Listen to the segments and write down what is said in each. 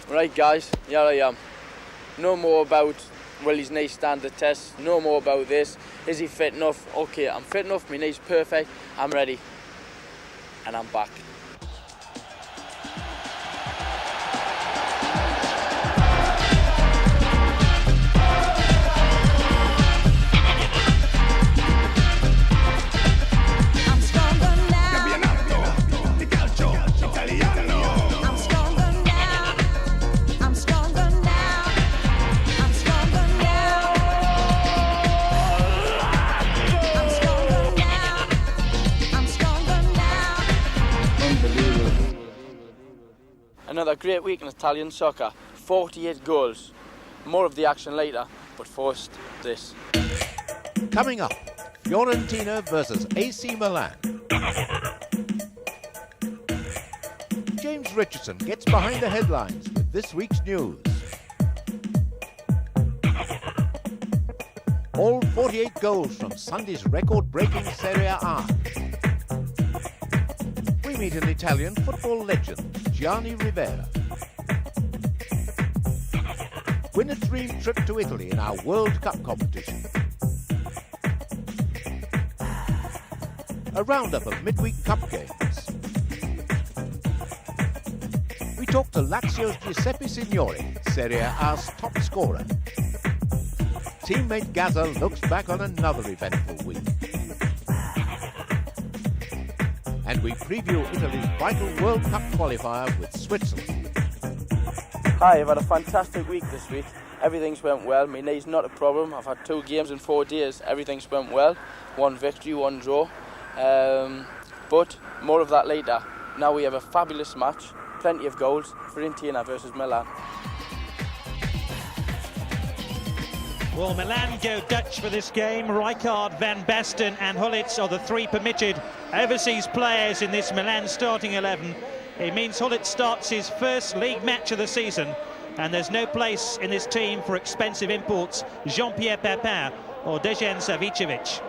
Right guys, here I am. No more about will his knee stand the test, no more about this, is he fit enough? Okay, I'm fit enough, my knee's perfect, I'm ready. And I'm back. Another great week in Italian soccer, 48 goals. More of the action later, but first, this. Coming up, Fiorentina versus AC Milan. James Richardson gets behind the headlines with this week's news. All 48 goals from Sunday's record-breaking Serie A. We meet an Italian football legend, Gianni Rivera. Win a dream trip to Italy in our World Cup competition. A roundup of midweek cup games. We talk to Lazio's Giuseppe Signori, Serie A's top scorer. Teammate Gazza looks back on another eventful week. And we preview Italy's vital World Cup qualifier with Switzerland. Hi, I've had a fantastic week this week. Everything's went well. My knee's not a problem. I've had 2 games in 4 days. Everything's went well. 1 victory, 1 draw. But more of that later. Now we have a fabulous match. Plenty of goals. Fiorentina versus Milan. Well, Milan go Dutch for this game. Rijkaard, Van Basten and Hullitz are the 3 permitted overseas players in this Milan starting 11. It means Hullitz starts his first league match of the season, and there's no place in this team for expensive imports Jean-Pierre Papin or Dejan Savicevic.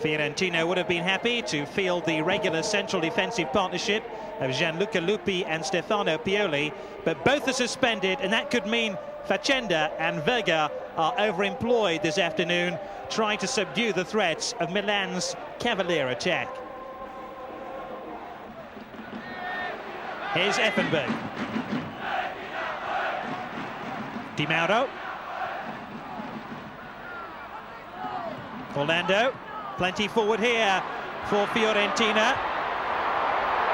Fiorentina would have been happy to field the regular central defensive partnership of Gianluca Lupi and Stefano Pioli, but both are suspended, and that could mean Facenda and Vega are overemployed this afternoon, trying to subdue the threats of Milan's cavalier attack. Here's Effenberg. Di Mauro. Orlando. Plenty forward here for Fiorentina.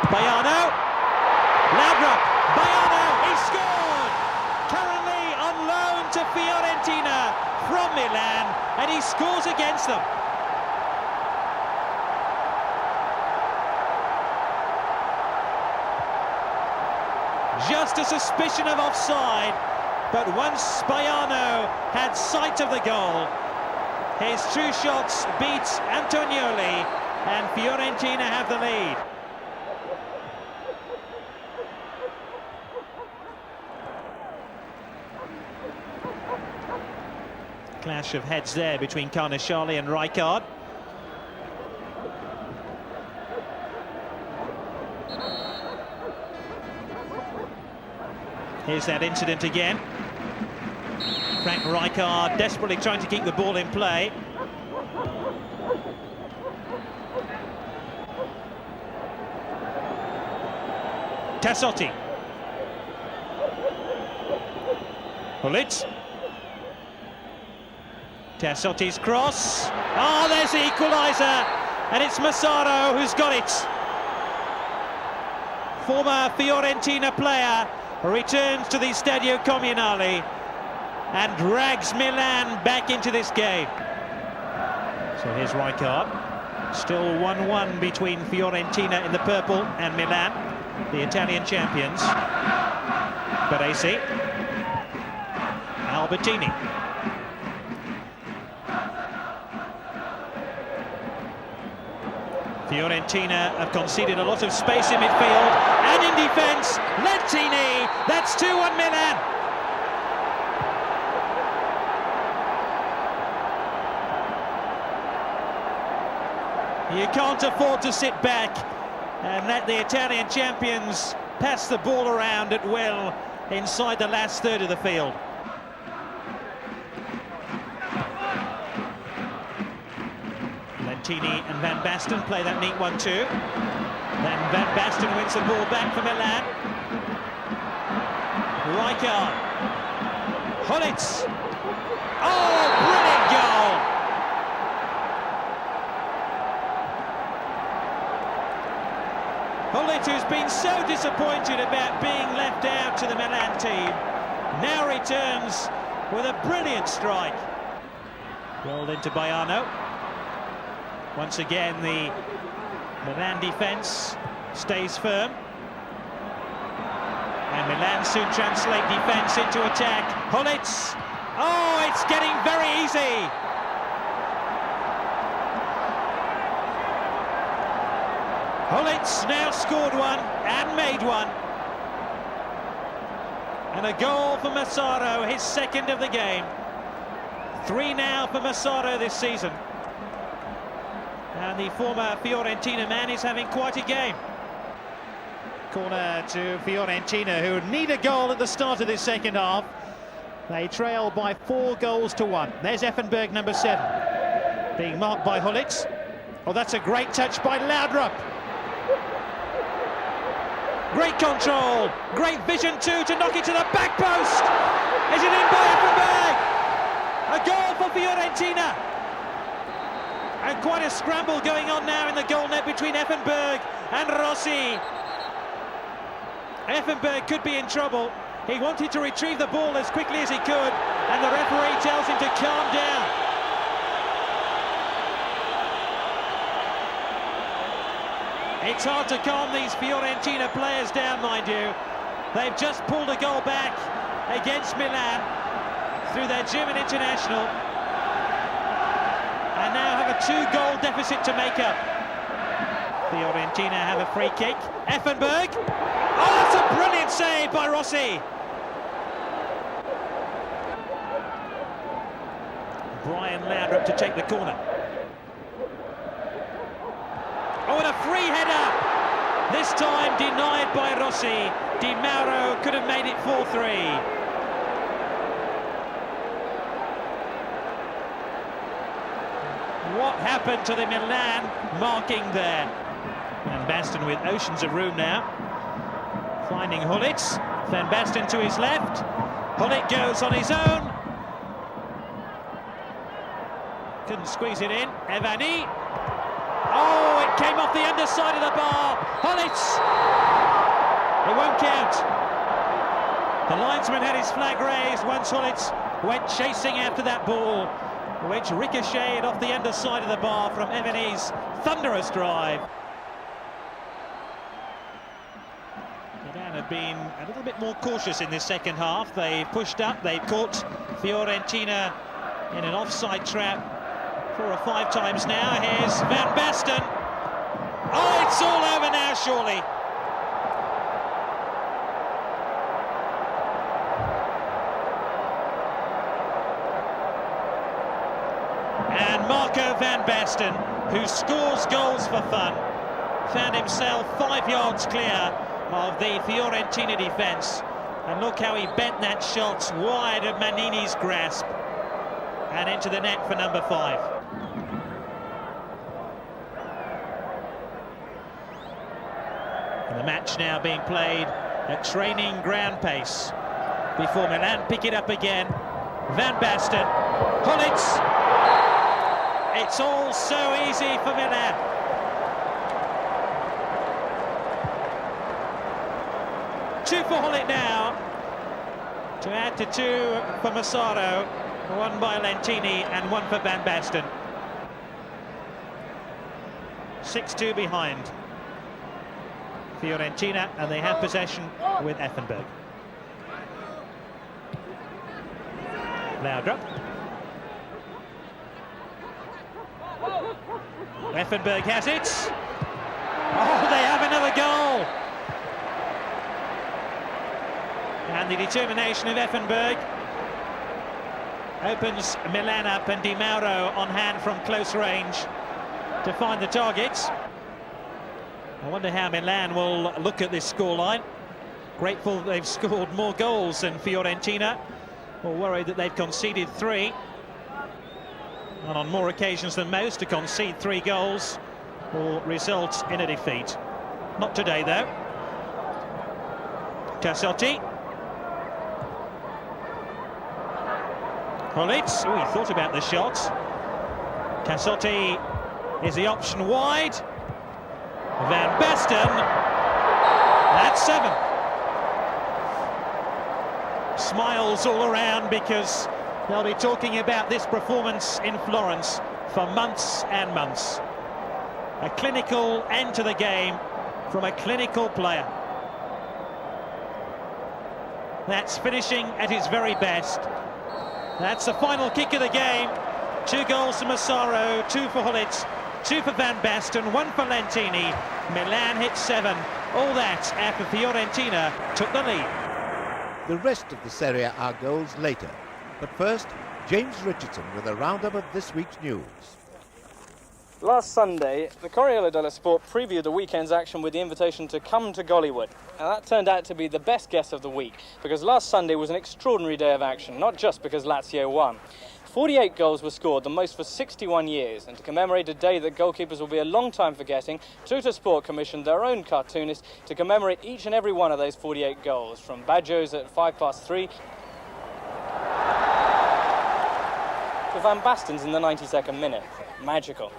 Baiano. Laudrup. Baiano. He scored! Currently on loan to Fiorentina from Milan, and he scores against them. Just a suspicion of offside, but once Baiano had sight of the goal, his true shots beat Antonioli, and Fiorentina have the lead. Clash of heads there between Carnashali and Rijkaard. Here's that incident again. Frank Rijkaard desperately trying to keep the ball in play. Tassotti. Hullitz. Tassotti's cross. Oh, there's the equaliser, and it's Massaro who's got it. Former Fiorentina player returns to the Stadio Comunale and drags Milan back into this game. So here's Rijkaard. Still 1-1 between Fiorentina in the purple and Milan, the Italian champions. Baresi. Albertini. Fiorentina have conceded a lot of space in midfield and in defence. Lentini, that's 2-1 Milan. You can't afford to sit back and let the Italian champions pass the ball around at will inside the last third of the field. Lentini and Van Basten play that neat 1-2. Then Van Basten wins the ball back for Milan. Rijkaard. Hullits. Oh, brilliant goal! Hullit, who's been so disappointed about being left out to the Milan team, now returns with a brilliant strike. Rolled into Baiano. Once again, the Milan defence stays firm. And Milan soon translate defence into attack. Hullits. Oh, it's getting very easy. Hullits now scored one and made one. And a goal for Massaro, his second of the game. 3 now for Massaro this season. And the former Fiorentina man is having quite a game. Corner to Fiorentina, who need a goal at the start of this second half. They trail by 4 goals to 1. There's Effenberg, number 7, being marked by Hullits. Oh, that's a great touch by Laudrup. Great control, great vision too to knock it to the back post. Is it in by Effenberg? A goal for Fiorentina. And quite a scramble going on now in the goal net between Effenberg and Rossi. Effenberg could be in trouble. He wanted to retrieve the ball as quickly as he could, and the referee tells him to calm down. It's hard to calm these Fiorentina players down, mind you. They've just pulled a goal back against Milan through their German international, and now have a 2-goal deficit to make up. Fiorentina have a free kick. Effenberg. Oh, that's a brilliant save by Rossi. Brian Laudrup to take the corner. Oh, and a free header. This time denied by Rossi. Di Mauro could have made it 4-3. What happened to the Milan marking there? Van Basten with oceans of room now. Finding Hullits. Van Basten to his left. Hullit goes on his own. Couldn't squeeze it in. Evani. Oh, it came off the underside of the bar. Hullits. It won't count. The linesman had his flag raised once Hullits went chasing after that ball, which ricocheted off the underside of the bar from Evani's thunderous drive. Milan have been a little bit more cautious in this second half. They pushed up, they caught Fiorentina in an offside trap 4 or 5 times now. Here's Van Basten. Oh, it's all over now, surely. And Marco Van Basten, who scores goals for fun, found himself 5 yards clear of the Fiorentina defence. And look how he bent that shot wide of Manini's grasp and into the net for number 5. And the match now being played at training ground pace before Milan pick it up again. Van Basten, Hullits. It's all so easy for Milan. Two for Hullit now, to add to 2 for Massaro, 1 by Lentini and 1 for Van Basten. 6-2 behind Fiorentina, and they have possession with Effenberg. Laudrup. Effenberg has it. Oh, they have another goal. And the determination of Effenberg opens Milan up, and Di Mauro on hand from close range to find the targets. I wonder how Milan will look at this scoreline. Grateful that they've scored more goals than Fiorentina, or worried that they've conceded 3. And on more occasions than most, to concede 3 goals will result in a defeat. Not today, though. Tassotti. Hullits. Oh, he thought about the shot. Tassotti is the option wide. Van Basten. That's 7. Smiles all around because they'll be talking about this performance in Florence for months and months. A clinical end to the game from a clinical player. That's finishing at his very best. That's the final kick of the game. 2 goals for Massaro, 2 for Hullits, 2 for Van Basten, 1 for Lentini. Milan hit 7. All that after Fiorentina took the lead. The rest of the Serie A goals later. But first, James Richardson with a roundup of this week's news. Last Sunday, the Corriere dello Sport previewed the weekend's action with the invitation to come to Gollywood. And that turned out to be the best guess of the week, because last Sunday was an extraordinary day of action, not just because Lazio won. 48 goals were scored, the most for 61 years, and to commemorate a day that goalkeepers will be a long time forgetting, Tuttosport commissioned their own cartoonist to commemorate each and every one of those 48 goals, from Baggio's at 3:05 to Van Basten's in the 92nd minute. Magical.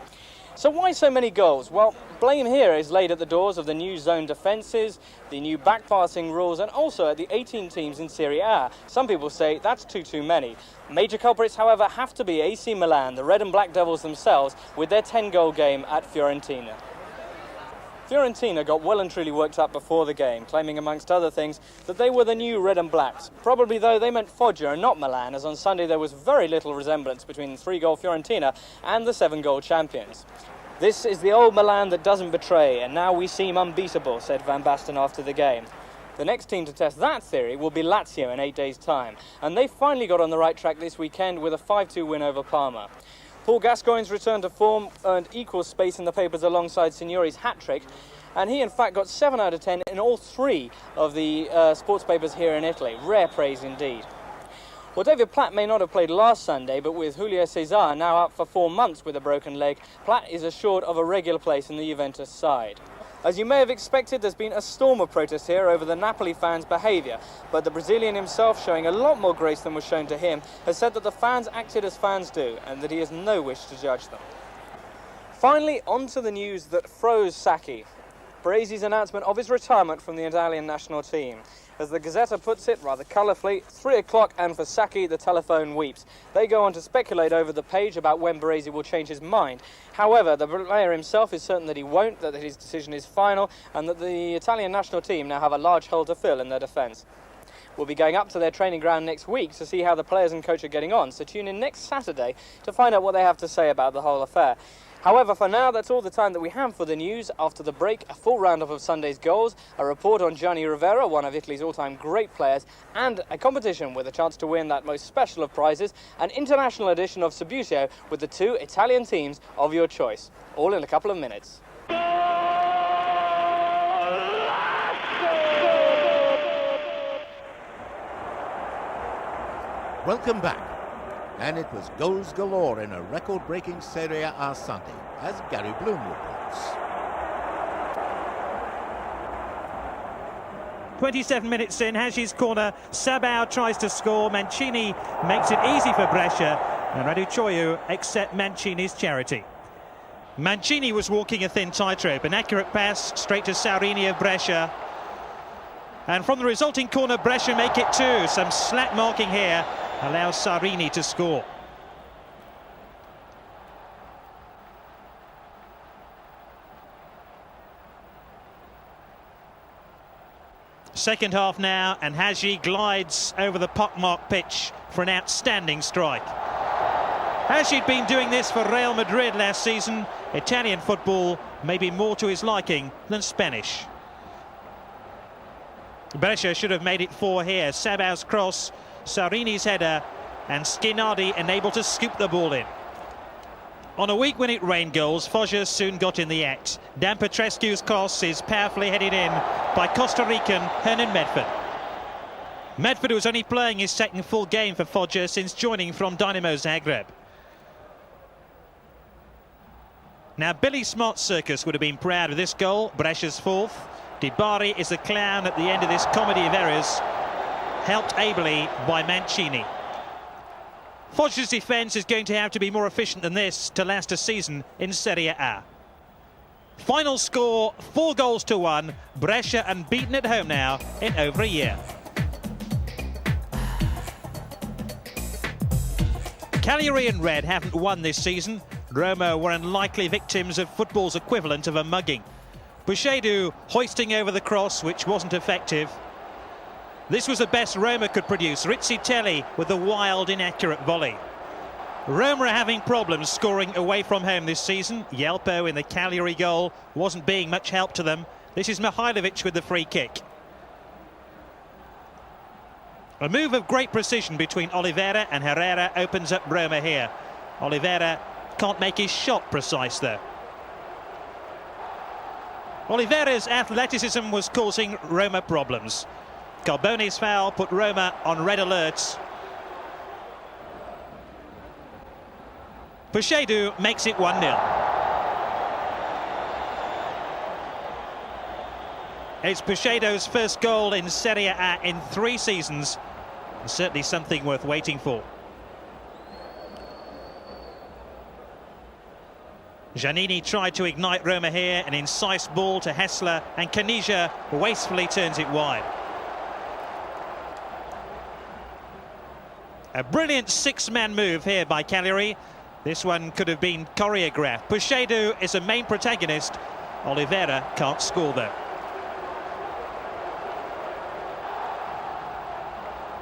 So why so many goals? Well, blame here is laid at the doors of the new zone defences, the new back-passing rules, and also at the 18 teams in Serie A. Some people say that's too many. Major culprits, however, have to be AC Milan, the Red and Black Devils themselves, with their 10-goal game at Fiorentina. Fiorentina got well and truly worked up before the game, claiming amongst other things that they were the new Red and Blacks. Probably though they meant Foggia and not Milan, as on Sunday there was very little resemblance between the 3-goal Fiorentina and the 7-goal champions. This is the old Milan that doesn't betray, and now we seem unbeatable, said Van Basten after the game. The next team to test that theory will be Lazio in 8 days' time, and they finally got on the right track this weekend with a 5-2 win over Parma. Paul Gascoigne's return to form earned equal space in the papers alongside Signori's hat-trick, and he in fact got 7 out of 10 in all 3 of the sports papers here in Italy. Rare praise indeed. Well, David Platt may not have played last Sunday, but with Julio Cesar now out for 4 months with a broken leg, Platt is assured of a regular place in the Juventus side. As you may have expected, there's been a storm of protest here over the Napoli fans' behaviour, but the Brazilian himself, showing a lot more grace than was shown to him, has said that the fans acted as fans do and that he has no wish to judge them. Finally, on to the news that froze Sacchi. Baresi's announcement of his retirement from the Italian national team. As the Gazzetta puts it, rather colourfully, 3 o'clock and for Sacchi the telephone weeps. They go on to speculate over the page about when Baresi will change his mind. However, the player himself is certain that he won't, that his decision is final, and that the Italian national team now have a large hole to fill in their defence. We'll be going up to their training ground next week to see how the players and coach are getting on, so tune in next Saturday to find out what they have to say about the whole affair. However, for now, that's all the time that we have for the news. After the break, a full roundup of Sunday's goals, a report on Gianni Rivera, one of Italy's all-time great players, and a competition with a chance to win that most special of prizes, an international edition of Subbuteo with the 2 Italian teams of your choice. All in a couple of minutes. Welcome back. And it was goals galore in a record-breaking Serie A Sunday, as Gary Bloom reports. 27 minutes in, Hagi's corner, Sabao tries to score, Mancini makes it easy for Brescia, and Raducioiu accept Mancini's charity. Mancini was walking a thin tightrope, an accurate pass straight to Saurini of Brescia. And from the resulting corner, Brescia make it 2. Some slack marking here allows Saurini to score. Second half now, and Hagi glides over the pockmarked pitch for an outstanding strike. Hagi'd been doing this for Real Madrid last season. Italian football may be more to his liking than Spanish. Brescia should have made it 4 here. Sabao's cross, Saurini's header, and Skinardi unable to scoop the ball in. On a week when it rained goals, Foggia soon got in the act. Dan Petrescu's cross is powerfully headed in by Costa Rican Hernan Medford. Medford was only playing his second full game for Foggia since joining from Dynamo Zagreb. Now, Billy Smart's circus would have been proud of this goal. Brescia's fourth. Di Bari is the clown at the end of this comedy of errors, helped ably by Mancini. Foggia's defence is going to have to be more efficient than this to last a season in Serie A. Final score, 4-1. Brescia unbeaten at home now in over a year. Cagliari and Red haven't won this season. Roma were unlikely victims of football's equivalent of a mugging. Buchedu hoisting over the cross, which wasn't effective. This was the best Roma could produce. Rizzitelli with a wild, inaccurate volley. Roma are having problems scoring away from home this season. Yelpo in the Cagliari goal wasn't being much help to them. This is Mihailovic with the free kick. A move of great precision between Oliveira and Herrera opens up Roma here. Oliveira can't make his shot precise though. Oliveira's athleticism was causing Roma problems. Carbone's foul put Roma on red alert. Buchedu makes it 1-0. It's Buchedu's first goal in Serie A in 3 seasons. Certainly something worth waiting for. Giannini tried to ignite Roma here, an incisive ball to Hessler, and Caniggia wastefully turns it wide. A brilliant 6-man move here by Cagliari. This one could have been choreographed. Buchedu is a main protagonist. Oliveira can't score though.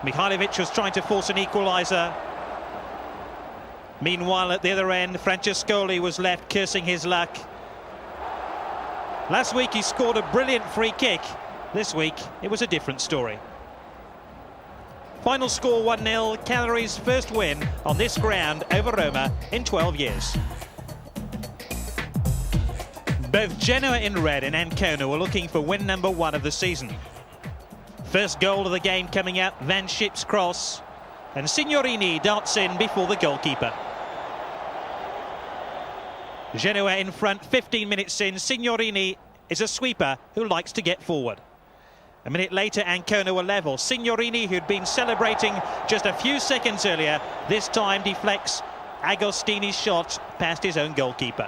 Mihailovic was trying to force an equaliser. Meanwhile, at the other end, Francescoli was left cursing his luck. Last week he scored a brilliant free kick. This week it was a different story. Final score 1-0, Cagliari's first win on this ground over Roma in 12 years. Both Genoa in red and Ancona were looking for win number 1 of the season. First goal of the game coming up, Van Schip's cross, and Signorini darts in before the goalkeeper. Genoa in front 15 minutes in. Signorini is a sweeper who likes to get forward. A minute later, Ancona were level. Signorini, who'd been celebrating just a few seconds earlier, this time deflects Agostini's shot past his own goalkeeper.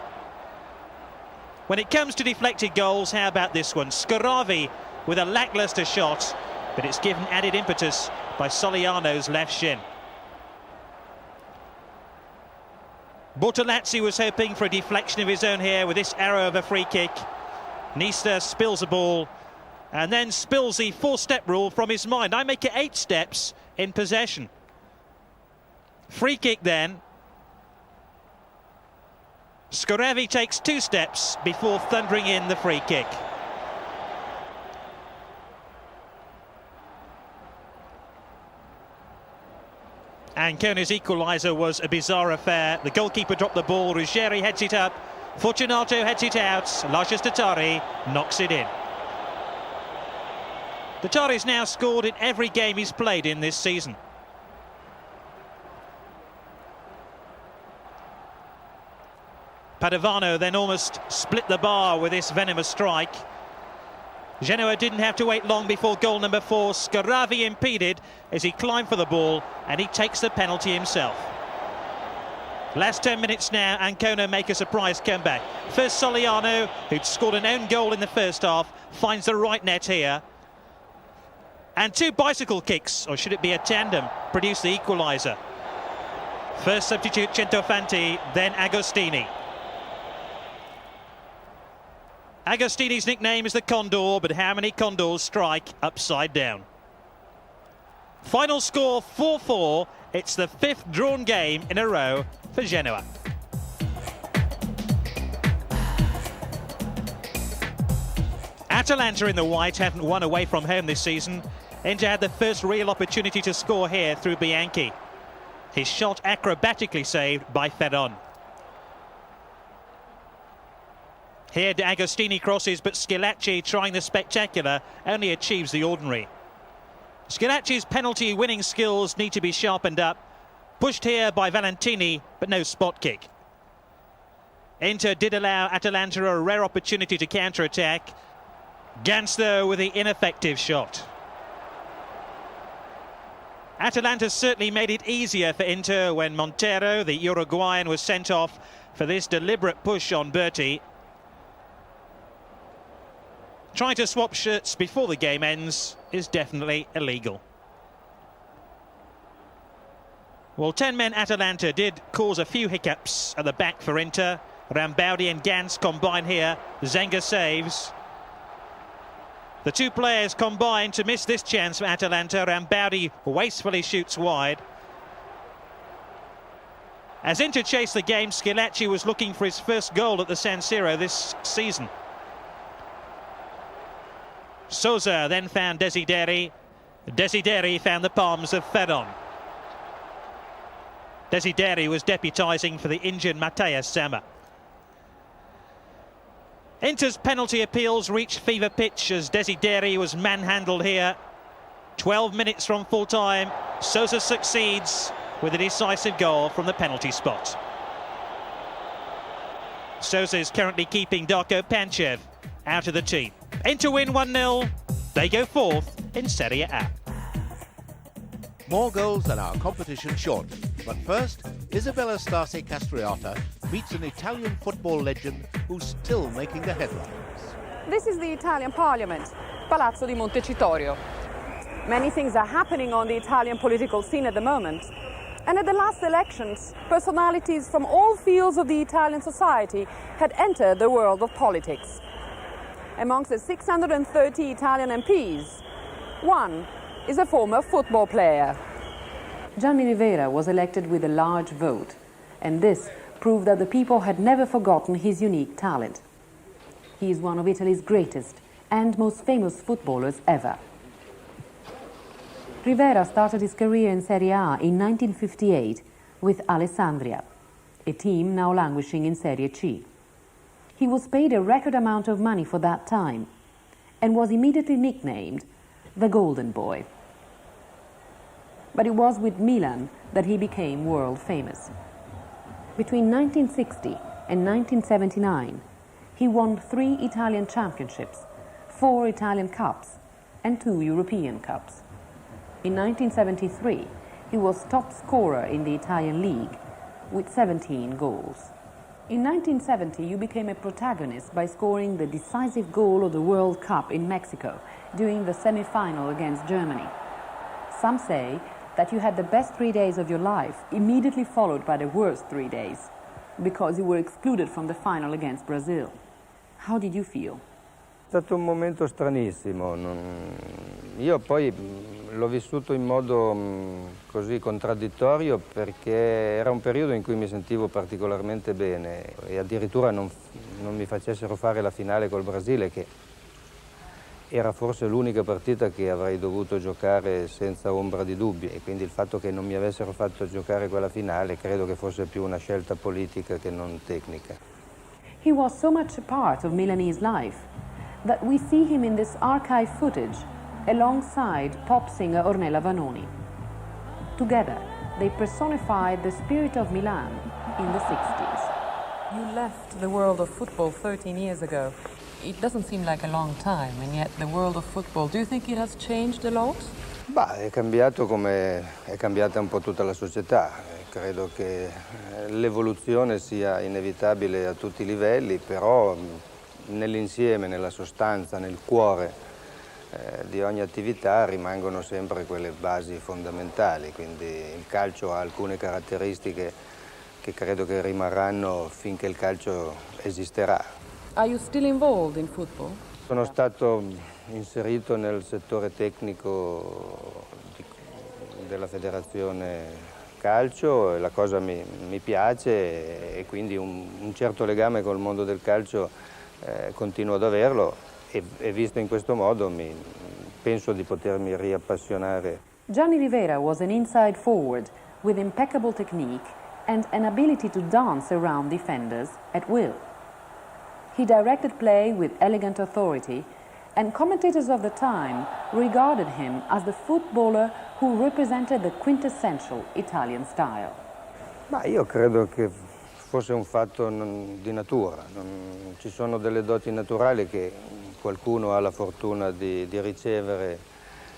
When it comes to deflected goals, how about this one? Scoravi with a lacklustre shot, but it's given added impetus by Soliano's left shin. Bortolazzi was hoping for a deflection of his own here with this arrow of a free kick. Nista spills the ball and then spills the 4-step rule from his mind. I make it 8 steps in possession. Free kick then. Scoravi takes 2 steps before thundering in the free kick. Ancona's equaliser was a bizarre affair. The goalkeeper dropped the ball, Ruggeri heads it up, Fortunato heads it out, Lascias Tattari knocks it in. Tattari's now scored in every game he's played in this season. Padovano then almost split the bar with this venomous strike. Genoa didn't have to wait long before goal number 4. Scoravi impeded as he climbed for the ball, and he takes the penalty himself. Last 10 minutes now, Ancona make a surprise comeback. First Soliano, who'd scored an own goal in the first half, finds the right net here. And 2 bicycle kicks, or should it be a tandem, produce the equaliser. First substitute Centofanti, then Agostini. Agostini's nickname is the Condor, but how many Condors strike upside down? Final score 4-4. It's the 5th drawn game in a row for Genoa. Atalanta in the white haven't won away from home this season. Inter had the first real opportunity to score here through Bianchi. His shot acrobatically saved by Ferron. Here D'Agostini crosses, but Schillaci, trying the spectacular, only achieves the ordinary. Schillaci's penalty winning skills need to be sharpened up. Pushed here by Valentini, but no spot kick. Inter did allow Atalanta a rare opportunity to counter-attack. Gans, though, with the ineffective shot. Atalanta certainly made it easier for Inter when Montero, the Uruguayan, was sent off for this deliberate push on Berti. Trying to swap shirts before the game ends is definitely illegal. Well, 10 men Atalanta did cause a few hiccups at the back for Inter. Rambaudi and Gans combine here. Zenga saves. The two players combine to miss this chance for Atalanta. Rambaudi wastefully shoots wide. As Inter chased the game, Schillaci was looking for his first goal at the San Siro this season. Sousa then found Desideri. Desideri found the palms of Ferron. Desideri was deputising for the injured Matthias Sammer. Inter's penalty appeals reached fever pitch as Desideri was manhandled here. 12 minutes from full time, Sousa succeeds with a decisive goal from the penalty spot. Sousa is currently keeping Darko Panchev out of the team. Inter win 1-0, they go fourth in Serie A. More goals than our competition shortly. But first, Isabella Stasi Castriota meets an Italian football legend who's still making the headlines. This is the Italian Parliament, Palazzo di Montecitorio. Many things are happening on the Italian political scene at the moment. And at the last elections, personalities from all fields of the Italian society had entered the world of politics. Amongst the 630 Italian MPs, one is a former football player. Gianni Rivera was elected with a large vote, and this proved that the people had never forgotten his unique talent. He is one of Italy's greatest and most famous footballers ever. Rivera started his career in Serie A in 1958 with Alessandria, a team now languishing in Serie C. He was paid a record amount of money for that time and was immediately nicknamed the Golden Boy. But it was with Milan that he became world famous. Between 1960 and 1979, he won 3 Italian championships, 4 Italian cups, and 2 European cups. In 1973, he was top scorer in the Italian league with 17 goals. In 1970, you became a protagonist by scoring the decisive goal of the World Cup in Mexico during the semi-final against Germany. Some say that you had the best 3 days of your life, immediately followed by the worst 3 days, because you were excluded from the final against Brazil. How did you feel? È stato un momento stranissimo. Io poi l'ho vissuto in modo così contraddittorio perché era un periodo in cui mi sentivo particolarmente bene e addirittura non mi facessero fare la finale col Brasile, che era forse l'unica partita che avrei dovuto giocare senza ombra di dubbio, e quindi il fatto che non mi avessero fatto giocare quella finale credo che fosse più una scelta politica che non tecnica. He was so much a part of Milanese life that we see him in this archive footage alongside pop singer Ornella Vanoni. Together, they personified the spirit of Milan in the 60s. You left the world of football 13 years ago. It doesn't seem like a long time, and yet the world of football, do you think it has changed a lot? È cambiato come è cambiata un po' tutta la società. Credo che l'evoluzione sia inevitabile a tutti i livelli, però nell'insieme, nella sostanza, nel cuore di ogni attività rimangono sempre quelle basi fondamentali, quindi il calcio ha alcune caratteristiche che credo che rimarranno finché il calcio esisterà. Are you still involved in football? Sono stato inserito nel settore tecnico della federazione calcio, e la cosa mi piace, e quindi un certo legame col mondo del calcio continuo ad averlo, e visto in questo modo penso di potermi riappassionare. Gianni Rivera was an inside forward with impeccable technique and an ability to dance around defenders at will. He directed play with elegant authority, and commentators of the time regarded him as the footballer who represented the quintessential Italian style. Ma io credo che fosse un fatto di natura. Ci sono delle doti naturali che qualcuno ha la fortuna di ricevere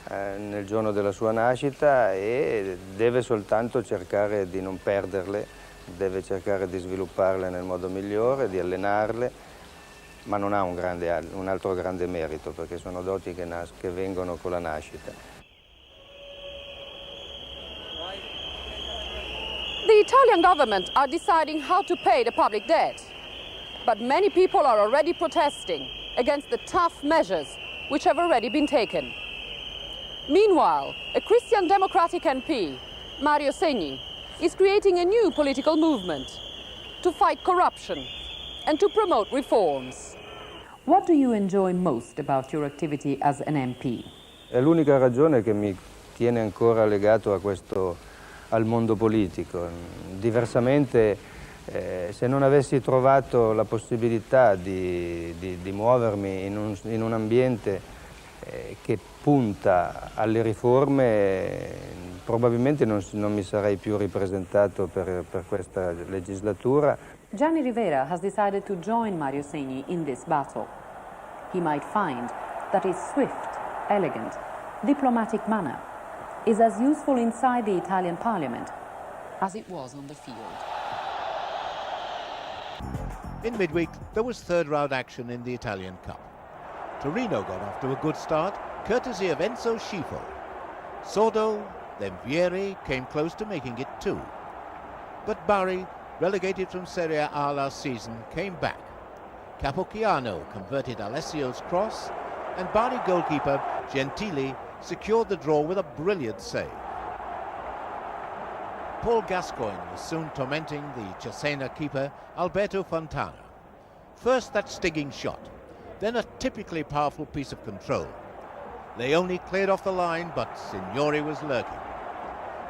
nel giorno della sua nascita e deve soltanto cercare di non perderle, deve cercare di svilupparle nel modo migliore, di allenarle, ma non ha un altro grande merito, perché sono doti che vengono con la nascita. The Italian government are deciding how to pay the public debt, but many people are already protesting against the tough measures which have already been taken. Meanwhile, a Christian Democratic MP, Mario Segni, is creating a new political movement to fight corruption and to promote reforms. What do you enjoy most about your activity as an MP? È l'unica ragione che mi tiene ancora legato al mondo politico. Diversamente, se non avessi trovato la possibilità di muovermi in un ambiente che punta alle riforme, probabilmente non mi sarei più ripresentato per questa legislatura. Gianni Rivera has decided to join Mario Segni in this battle. He might find that his swift, elegant, diplomatic manner is as useful inside the Italian parliament as it was on the field. In midweek, there was third-round action in the Italian Cup. Torino got off to a good start, courtesy of Enzo Scifo. Sordo, then Vieri came close to making it 2. But Bari, relegated from Serie A last season, came back. Capocchiano converted Alessio's cross, and Bari goalkeeper Gentili secured the draw with a brilliant save. Paul Gascoigne was soon tormenting the Cesena keeper Alberto Fontana. First that stinging shot, then a typically powerful piece of control. Leone cleared off the line, but Signori was lurking.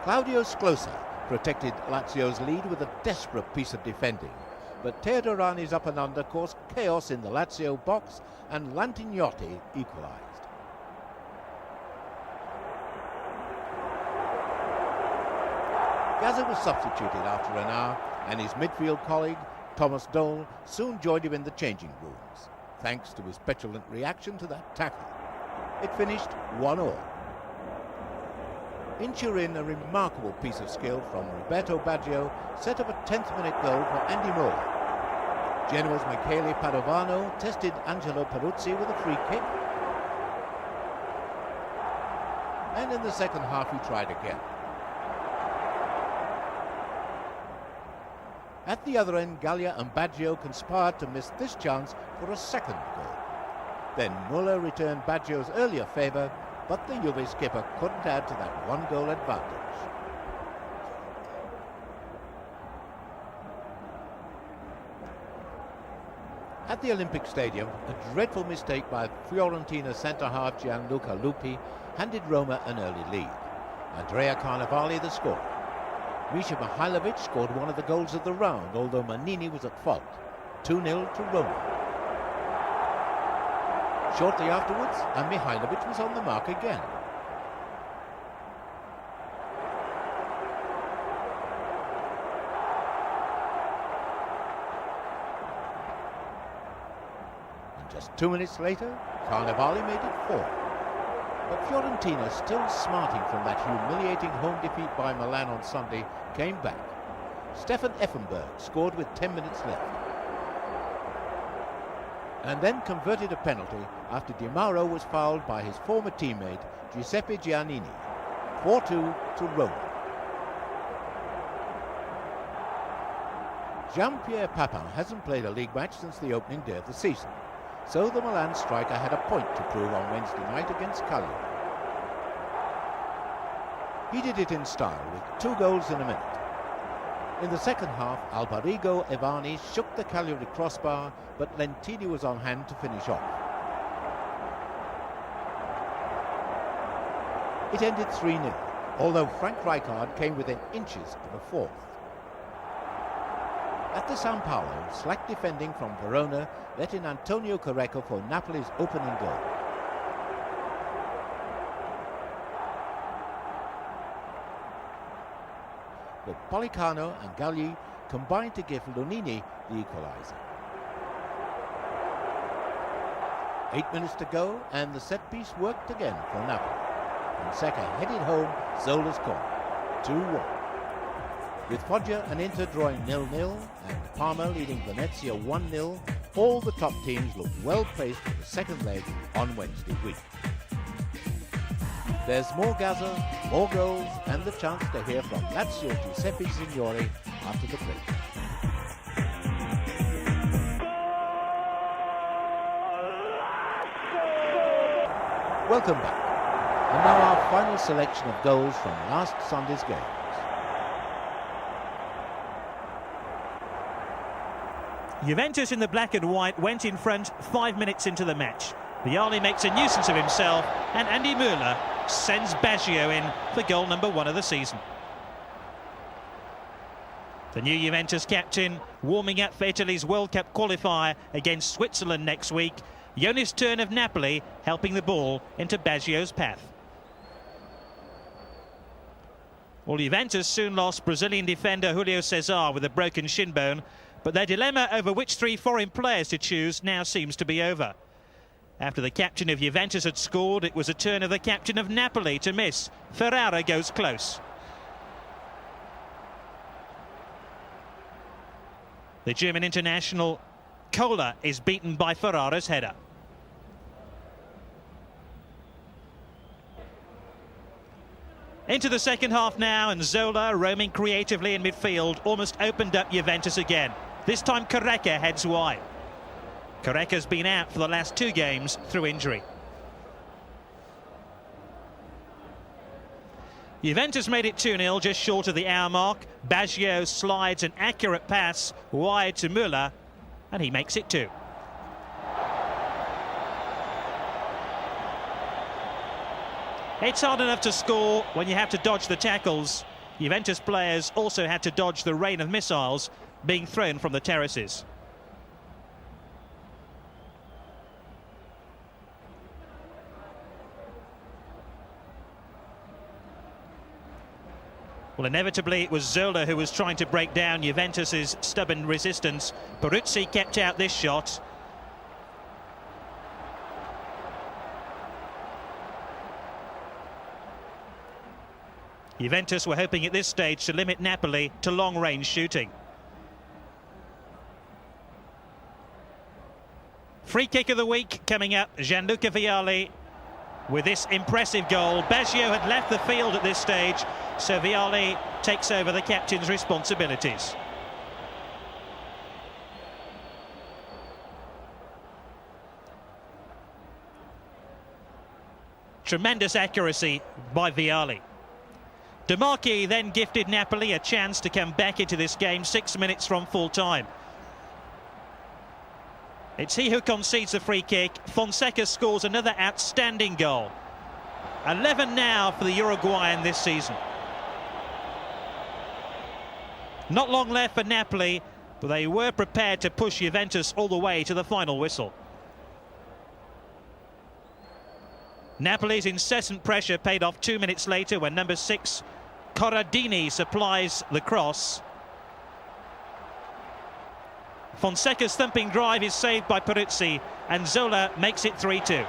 Claudio Sclosa protected Lazio's lead with a desperate piece of defending, but Teodorani's up and under caused chaos in the Lazio box, and Lantignotti equalised. Gazza was substituted after an hour, and his midfield colleague, Thomas Dole, soon joined him in the changing rooms, thanks to his petulant reaction to that tackle. It finished 1-1. In Turin, a remarkable piece of skill from Roberto Baggio set up a 10th-minute goal for Andy Moore. Genoa's Michele Padovano tested Angelo Peruzzi with a free kick. And in the second half, he tried again. At the other end, Gallia and Baggio conspired to miss this chance for a second goal. Then Muller returned Baggio's earlier favour, but the Juve skipper couldn't add to that one-goal advantage. At the Olympic Stadium, a dreadful mistake by Fiorentina centre-half Gianluca Lupi handed Roma an early lead. Andrea Carnevali the scorer. Misha Mihailovic scored one of the goals of the round, although Manini was at fault. 2-0 to Roma. Shortly afterwards, and Mihailovic was on the mark again. And just 2 minutes later, Carnevali made it 4. But Fiorentina, still smarting from that humiliating home defeat by Milan on Sunday, came back. Stefan Effenberg scored with 10 minutes left, and then converted a penalty after Di Mauro was fouled by his former teammate Giuseppe Giannini. 4-2 to Roma. Jean-Pierre Papin hasn't played a league match since the opening day of the season, so the Milan striker had a point to prove on Wednesday night against Cagliari. He did it in style with 2 goals in a minute. In the second half, Albarigo Evani shook the Cagliari crossbar, but Lentini was on hand to finish off. It ended 3-0, although Frank Rijkaard came within inches of a fourth. At After San Paolo, slack defending from Verona let in Antonio Correco for Napoli's opening goal. But Policano and Galli combined to give Lunini the equaliser. 8 minutes to go and the set piece worked again for Napoli. Fonseca headed home Zola's corner, 2-1. With Foggia and Inter drawing 0-0 and Parma leading Venezia 1-0, all the top teams look well placed for the second leg on Wednesday week. There's more Gaza, more goals and the chance to hear from Lazio Giuseppe Signori after the break. Welcome back. And now our final selection of goals from last Sunday's games. Juventus in the black and white went in front 5 minutes into the match. Vialli makes a nuisance of himself and Andy Müller sends Baggio in for goal number 1 of the season. The new Juventus captain warming up for Italy's World Cup qualifier against Switzerland next week. Jonas Turn of Napoli helping the ball into Baggio's path. Well, Juventus soon lost Brazilian defender Julio César with a broken shin bone, but their dilemma over which 3 foreign players to choose now seems to be over. After the captain of Juventus had scored, it was a turn of the captain of Napoli to miss. Ferrara goes close. The German international Kohler is beaten by Ferrara's header. Into the second half now, and Zola, roaming creatively in midfield, almost opened up Juventus again. This time Correca heads wide. Correca's been out for the last 2 games through injury. Juventus made it 2-0 just short of the hour mark. Baggio slides an accurate pass wide to Müller, and he makes it 2. It's hard enough to score when you have to dodge the tackles. Juventus players also had to dodge the rain of missiles being thrown from the terraces. Well, inevitably it was Zola who was trying to break down Juventus's stubborn resistance. Peruzzi kept out this shot. Juventus were hoping at this stage to limit Napoli to long-range shooting. Free kick of the week coming up. Gianluca Vialli with this impressive goal. Baggio had left the field at this stage, so Vialli takes over the captain's responsibilities. Tremendous accuracy by Vialli. De Marchi then gifted Napoli a chance to come back into this game 6 minutes from full time. It's he who concedes the free kick. Fonseca scores another outstanding goal. 11 now for the Uruguayan this season. Not long left for Napoli, but they were prepared to push Juventus all the way to the final whistle. Napoli's incessant pressure paid off 2 minutes later when number 6 Corradini supplies the cross. Fonseca's thumping drive is saved by Peruzzi, and Zola makes it 3-2.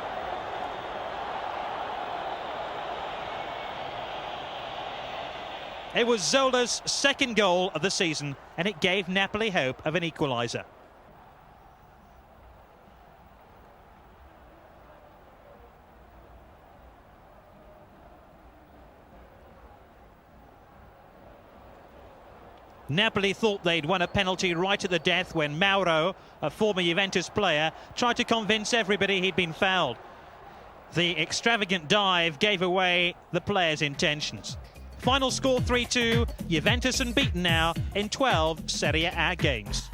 It was Zola's second goal of the season, and it gave Napoli hope of an equaliser. Napoli thought they'd won a penalty right at the death when Mauro, a former Juventus player, tried to convince everybody he'd been fouled. The extravagant dive gave away the player's intentions. Final score 3-2, Juventus unbeaten now in 12 Serie A games.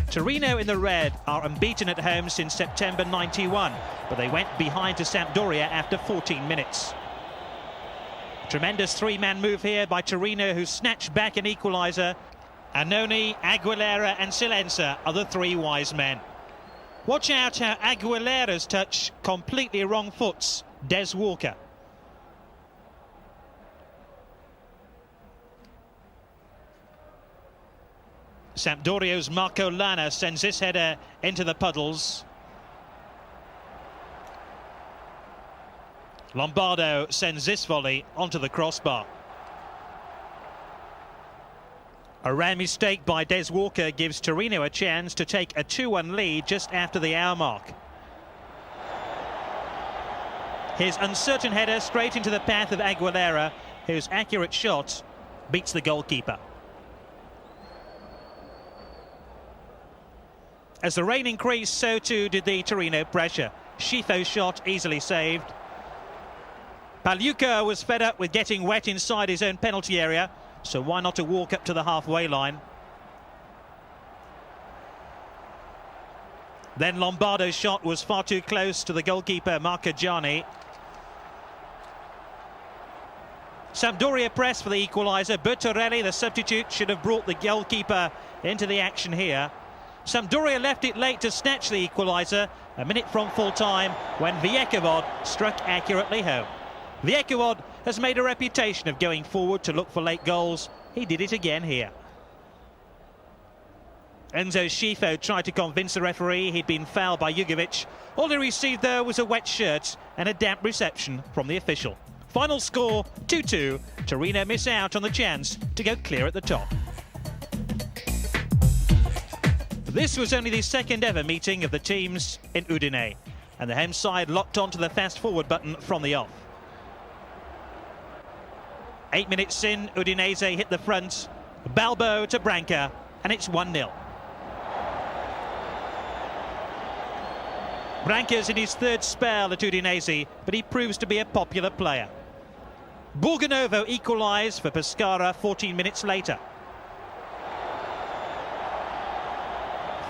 Torino in the red are unbeaten at home since September '91, but they went behind to Sampdoria after 14 minutes. Tremendous three-man move here by Torino, who snatched back an equaliser. Annoni, Aguilera and Silenza are the three wise men. Watch out how Aguilera's touch completely wrong foots Des Walker. Sampdoria's Marco Lana sends this header into the puddles. Lombardo sends this volley onto the crossbar. A rare mistake by Des Walker gives Torino a chance to take a 2-1 lead just after the hour mark. His uncertain header straight into the path of Aguilera, whose accurate shot beats the goalkeeper. As the rain increased, so too did the Torino pressure. Schifo's shot easily saved. Pagliuca was fed up with getting wet inside his own penalty area, so why not to walk up to the halfway line? Then Lombardo's shot was far too close to the goalkeeper Marchigiani. Sampdoria pressed for the equaliser. Bertorelli, the substitute, should have brought the goalkeeper into the action here. Sampdoria left it late to snatch the equaliser a minute from full time when Viekovod struck accurately home. Viekovod has made a reputation of going forward to look for late goals. He did it again here. Enzo Schifo tried to convince the referee he'd been fouled by Jugovic. All he received, though, was a wet shirt and a damp reception from the official. Final score, 2-2. Torino miss out on the chance to go clear at the top. This was only the second ever meeting of the teams in Udine, and the home side locked onto the fast-forward button from the off. 8 minutes in, Udinese hit the front. Balbo to Branca, and it's 1-0. Branca's in his third spell at Udinese, but he proves to be a popular player. Borgonovo equalised for Pescara 14 minutes later.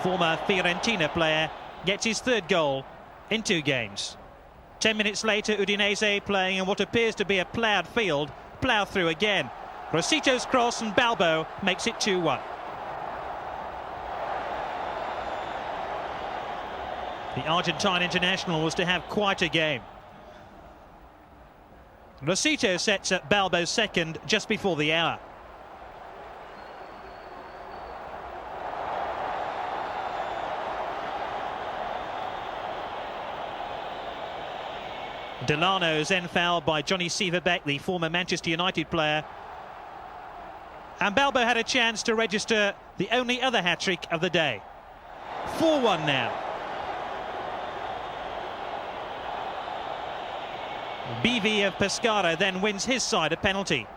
Former Fiorentina player gets his third goal in 2 games. 10 minutes later, Udinese, playing in what appears to be a ploughed field, plough through again. Rosito's cross and Balbo makes it 2-1. The Argentine international was to have quite a game. Rosito sets up Balbo's second just before the hour. Delano's then fouled by Johnny Sieverbeck, the former Manchester United player. And Balbo had a chance to register the only other hat-trick of the day. 4-1 now. BV of Pescara then wins his side a penalty.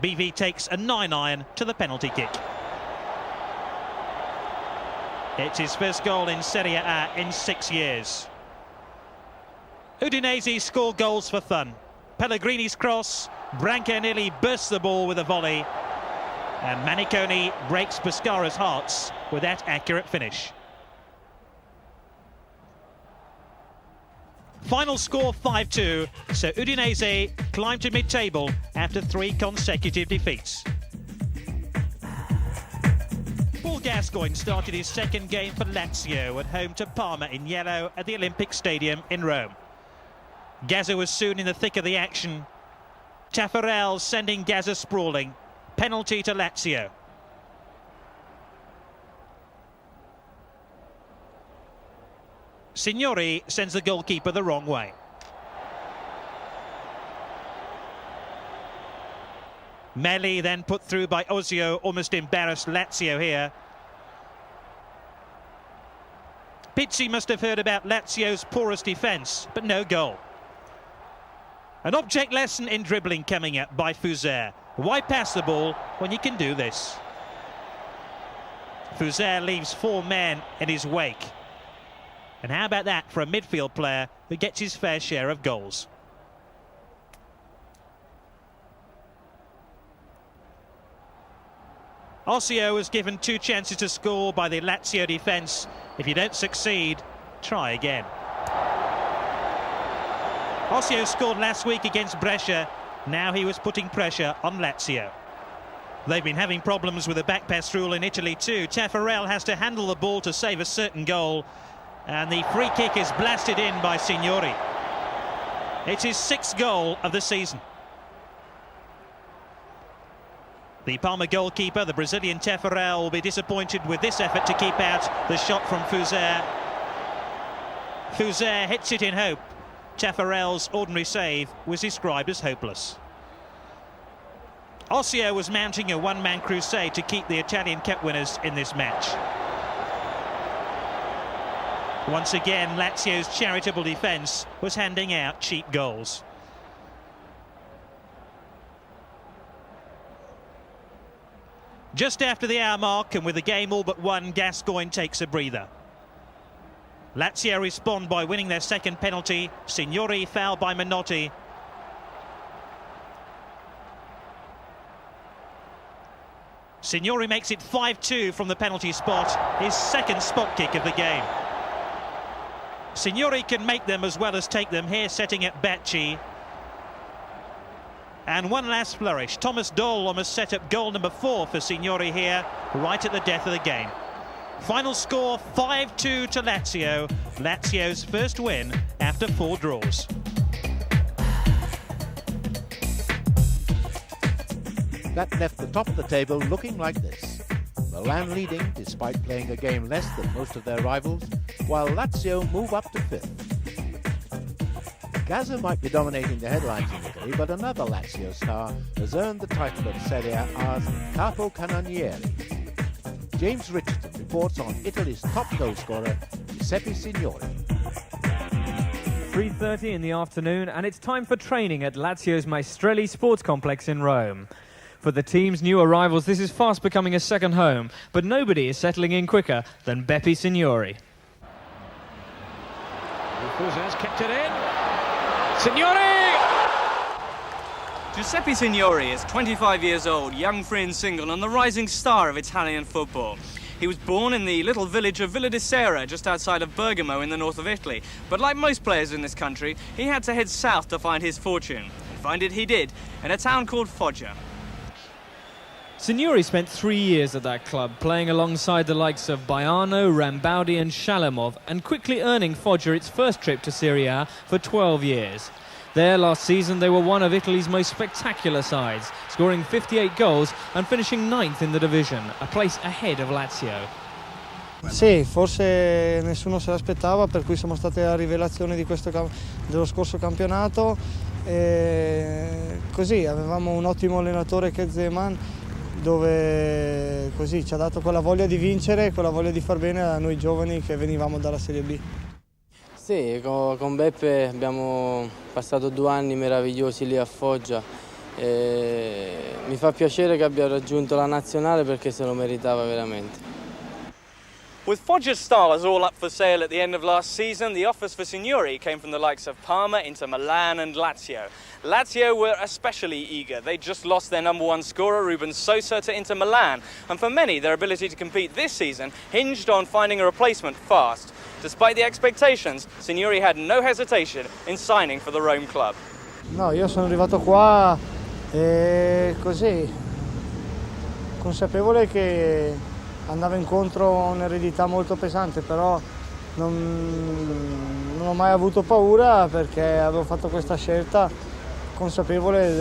BV takes a 9-iron to the penalty kick. It's his first goal in Serie A in 6 years. Udinese score goals for fun. Pellegrini's cross, Branca nearly bursts the ball with a volley, and Maniconi breaks Pescara's hearts with that accurate finish. Final score 5-2, so Udinese climb to mid-table after 3 consecutive defeats. Paul Gascoigne started his second game for Lazio at home to Parma in yellow at the Olympic Stadium in Rome. Gazza was soon in the thick of the action. Taffarel sending Gazza sprawling. Penalty to Lazio. Signori sends the goalkeeper the wrong way. Melli then put through by Ozio, almost embarrassed Lazio here. Pizzi must have heard about Lazio's porous defence, but no goal. An object lesson in dribbling coming up by Fuser. Why pass the ball when you can do this? Fuser leaves 4 men in his wake. And how about that for a midfield player who gets his fair share of goals? Ossio was given 2 chances to score by the Lazio defence. If you don't succeed, try again. Ossio scored last week against Brescia. Now he was putting pressure on Lazio. They've been having problems with the back pass rule in Italy too. Taffarel has to handle the ball to save a certain goal. And the free kick is blasted in by Signori. It's his 6th goal of the season. The Parma goalkeeper, the Brazilian Taffarel, will be disappointed with this effort to keep out the shot from Fuser. Fuser hits it in hope. Taffarel's ordinary save was described as hopeless. Ossio was mounting a one-man crusade to keep the Italian Cup winners in this match. Once again, Lazio's charitable defence was handing out cheap goals. Just after the hour mark, and with the game all but won, Gascoigne takes a breather. Lazio respond by winning their 2nd penalty. Signori fouled by Menotti. Signori makes it 5-2 from the penalty spot, his 2nd spot kick of the game. Signori can make them as well as take them here, setting up Bacci. And one last flourish. Thomas Doll almost set up goal number 4 for Signori here, right at the death of the game. Final score 5-2 to Lazio. Lazio's first win after 4 draws. That left the top of the table looking like this. Milan leading despite playing a game less than most of their rivals, while Lazio move up to 5th. Gazzetta might be dominating the headlines in Italy, but another Lazio star has earned the title of Serie A's Capo Cannoniere. James Richardson reports on Italy's top goalscorer, Giuseppe Signori. 3:30 in the afternoon, and it's time for training at Lazio's Maestrelli Sports Complex in Rome. For the team's new arrivals, this is fast becoming a second home, but nobody is settling in quicker than Beppe Signori. Fuser's kept it in. Signori! Giuseppe Signori is 25 years old, young, free and single, and the rising star of Italian football. He was born in the little village of Villa di Sera, just outside of Bergamo in the north of Italy. But like most players in this country, he had to head south to find his fortune. And find it he did, in a town called Foggia. Signori spent 3 years at that club, playing alongside the likes of Baiano, Rambaudi and Shalamov, and quickly earning Foggia its first trip to Serie A for 12 years. There last season they were one of Italy's most spectacular sides, scoring 58 goals and finishing 9th in the division, a place ahead of Lazio. Sì, forse nessuno se l'aspettava, per cui siamo stati la rivelazione di dello scorso campionato. Così avevamo un ottimo allenatore che è Zeman, dove così ci ha dato quella voglia di vincere, quella voglia di far bene a noi giovani che venivamo dalla Serie B. Sì, con Beppe abbiamo passato 2 anni meravigliosi lì a Foggia. Mi fa piacere che abbia raggiunto la nazionale perché se lo meritava veramente. With Foggia's stars all up for sale at the end of last season, the offers for Signori came from the likes of Parma, Inter Milan and Lazio. Lazio were especially eager. They just lost their number 1 scorer, Ruben Sosa, to Inter Milan. And for many, their ability to compete this season hinged on finding a replacement fast. Despite the expectations, Signori had no hesitation in signing for the Rome club. No, io sono arrivato qua così, consapevole che andava incontro a un'eredità molto pesante, però non ho mai avuto paura perché avevo fatto questa scelta consapevole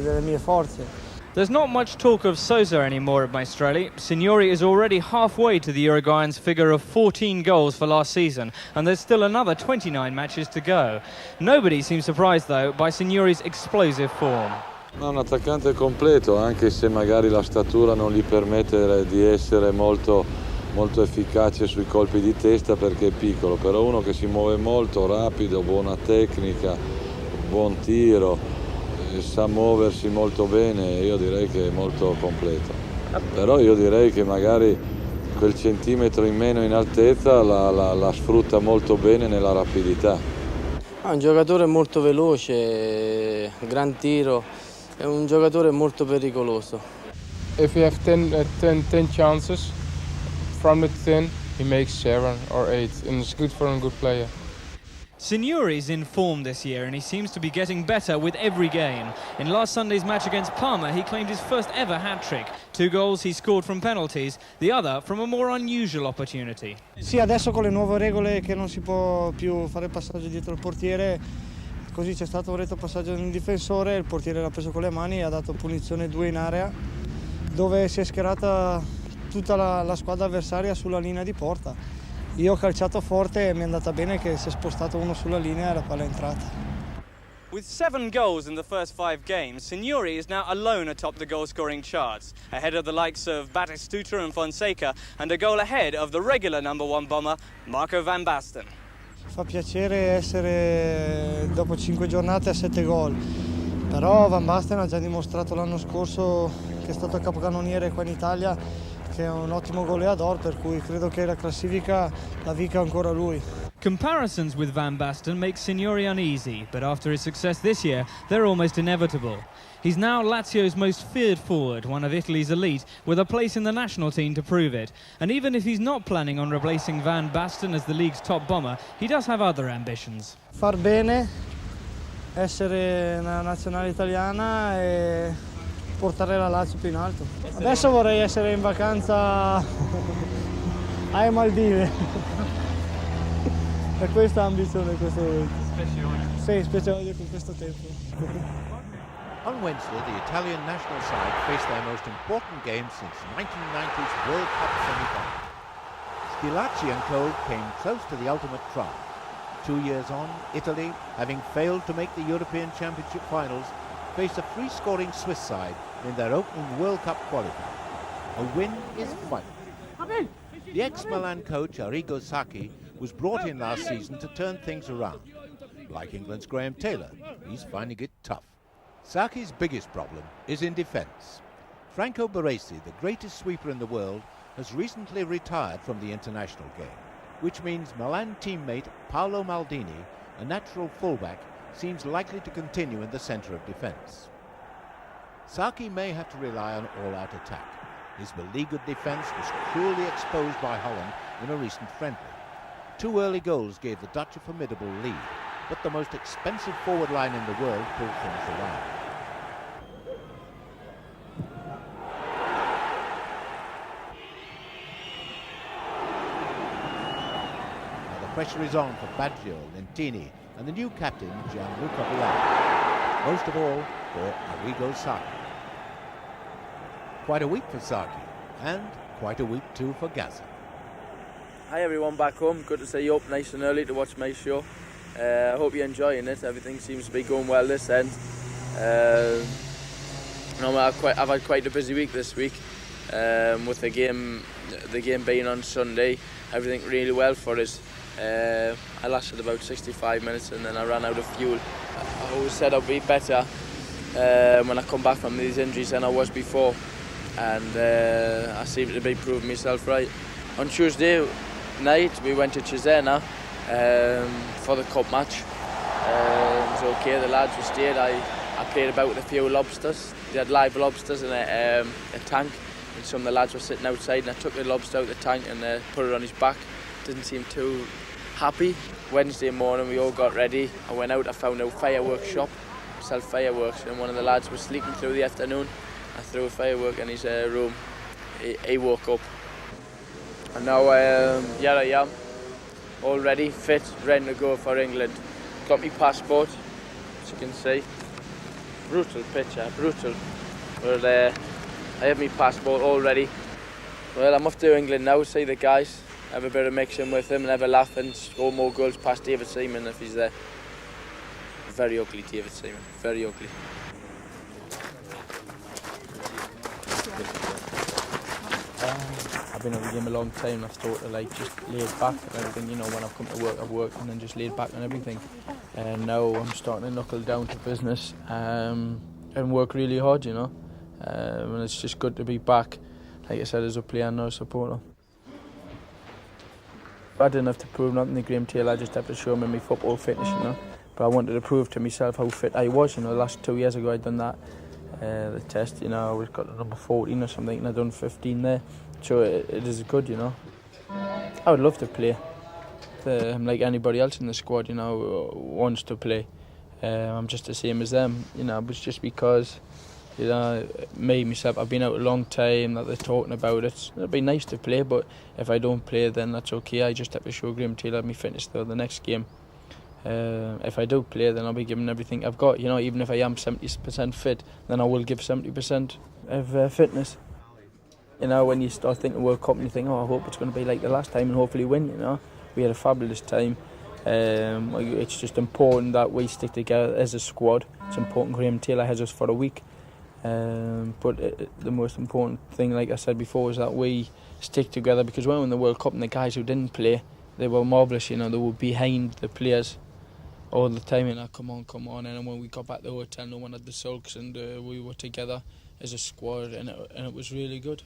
delle mie forze. There's not much talk of Sosa anymore at Maestrelli. Signori is already halfway to the Uruguayan's figure of 14 goals for last season, and there's still another 29 matches to go. Nobody seems surprised, though, by Signori's explosive form. Un attaccante completo, anche se magari la statura non gli permette di essere molto efficace sui colpi di testa perché è piccolo, però uno che si muove molto, rapido, buona tecnica, buon tiro, sa muoversi molto bene, io direi che è molto completo. Però io direi che magari quel centimetro in meno in altezza la sfrutta molto bene nella rapidità. È un giocatore molto veloce, gran tiro. È un giocatore molto pericoloso. If you have 10 chances, from the 10 he makes 7 or 8, and it's good for a good player. Signori's in form this year and he seems to be getting better with every game. In last Sunday's match against Parma, he claimed his first ever hat-trick. 2 goals he scored from penalties, the other from a more unusual opportunity. Sì, adesso con le nuove regole che non si può più fare passaggio dietro il portiere, così c'è stato un retro passaggio nel difensore, il portiere l'ha preso con le mani e ha dato punizione 2 in area, dove si è schierata tutta la squadra avversaria sulla linea di porta. Io ho calciato forte e mi è andata bene che si è spostato uno sulla linea e la palla è entrata. With 7 goals in the first 5 games, Signori is now alone atop the goal-scoring charts, ahead of the likes of Batistuta and Fonseca, and a goal ahead of the regular number 1 bomber, Marco Van Basten. Fa piacere essere dopo 5 giornate a 7 gol, però Van Basten ha già dimostrato l'anno scorso che è stato capocannoniere qua in Italia, che è un ottimo goleador, per cui credo che la classifica la vinca ancora lui. Comparisons with Van Basten make Signori uneasy, but after his success this year, they're almost inevitable. He's now Lazio's most feared forward, one of Italy's elite, with a place in the national team to prove it. And even if he's not planning on replacing Van Basten as the league's top bomber, he does have other ambitions. Far bene, essere una nazionale italiana e portare la Lazio più in alto. Adesso vorrei essere in vacanza ai Maldive. È questa ambizione in questo momento. Sì, speciale con questo tempo. On Wednesday, the Italian national side faced their most important game since 1990's World Cup semi-final. Schillaci and co came close to the ultimate triumph. 2 years on, Italy, having failed to make the European Championship finals, faced a free-scoring Swiss side in their opening World Cup qualifier. A win is final. The ex-Milan coach Arrigo Sacchi was brought in last season to turn things around. Like England's Graham Taylor, he's finding it tough. Sacchi's biggest problem is in defence. Franco Baresi, the greatest sweeper in the world, has recently retired from the international game, which means Milan teammate Paolo Maldini, a natural fullback, seems likely to continue in the centre of defence. Sacchi may have to rely on all-out attack. His beleaguered defence was cruelly exposed by Holland in a recent friendly. 2 early goals gave the Dutch a formidable lead, but the most expensive forward line in the world pulled things around. Now the pressure is on for Baggio, Lentini and the new captain Gianluca Vialli. Most of all for Arrigo Sacchi. Quite a week for Sacchi, and quite a week too for Gazzetta. Hi everyone back home, good to see you up nice and early to watch my show. I hope you're enjoying it, everything seems to be going well this end. I've had quite a busy week this week, with the game being on Sunday, everything really well for us. I lasted about 65 minutes and then I ran out of fuel. I always said I'd be better when I come back from these injuries than I was before, and I seem to be proving myself right. On Tuesday night we went to Cesena for the cup match. It was okay, the lads were stayed. I played about with a few lobsters. They had live lobsters in a tank, and some of the lads were sitting outside, and I took the lobster out of the tank and put it on his back. Didn't seem too happy. Wednesday morning we all got ready. I went out, I found a fireworks shop, sell fireworks, and one of the lads was sleeping through the afternoon. I threw a firework in his room. He woke up. And now here I am, all ready, fit, ready to go for England. Got my passport, as you can see. Brutal picture, brutal. But I have my passport all ready. Well, I'm off to England now, see the guys, have a bit of mixing with them and have a laugh and score more goals past David Seaman if he's there. Very ugly, David Seaman, very ugly. I've been at the game a long time and I've thought to just laid back and everything, you know, when I've come to work I've worked and then just laid back and everything. And now I'm starting to knuckle down to business and work really hard, you know. And it's just good to be back, like I said, as a player and now a supporter. I didn't have to prove nothing to Graham Taylor, I just have to show him my football fitness, you know. But I wanted to prove to myself how fit I was, you know. The last 2 years ago I'd done that, the test, you know, I got to number 14 or something and I'd done 15 there. So it is good, you know. I would love to play. like anybody else in the squad, you know, wants to play. I'm just the same as them, you know, but it's just because, you know, me, myself, I've been out a long time, that they're talking about it. It'd be nice to play, but if I don't play, then that's okay. I just have to show Graham Taylor my fitness for the next game. If I do play, then I'll be giving everything I've got. You know, even if I am 70% fit, then I will give 70% of fitness. You know, when you start thinking World Cup and you think, oh, I hope it's going to be like the last time and hopefully win, you know. We had a fabulous time. It's just important that we stick together as a squad. It's important Graham Taylor has us for a week. But the most important thing, like I said before, is that we stick together, because when we won the World Cup and the guys who didn't play, they were marvellous, you know, they were behind the players all the time, and come on, and when we got back to the hotel, no one had the sulks, and we were together as a squad, and it was really good.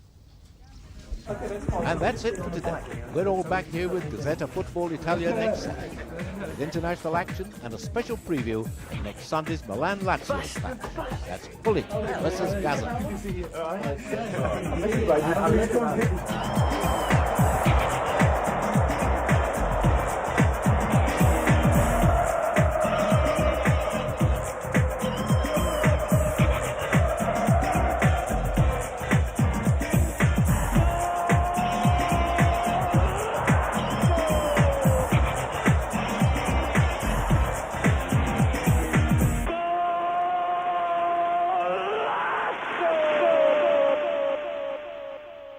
And that's it for today. We're all back here with Gazzetta Football Italia next Saturday, with international action and a special preview of next Sunday's Milan-Lazio match. That's Hulit versus Gazzetta.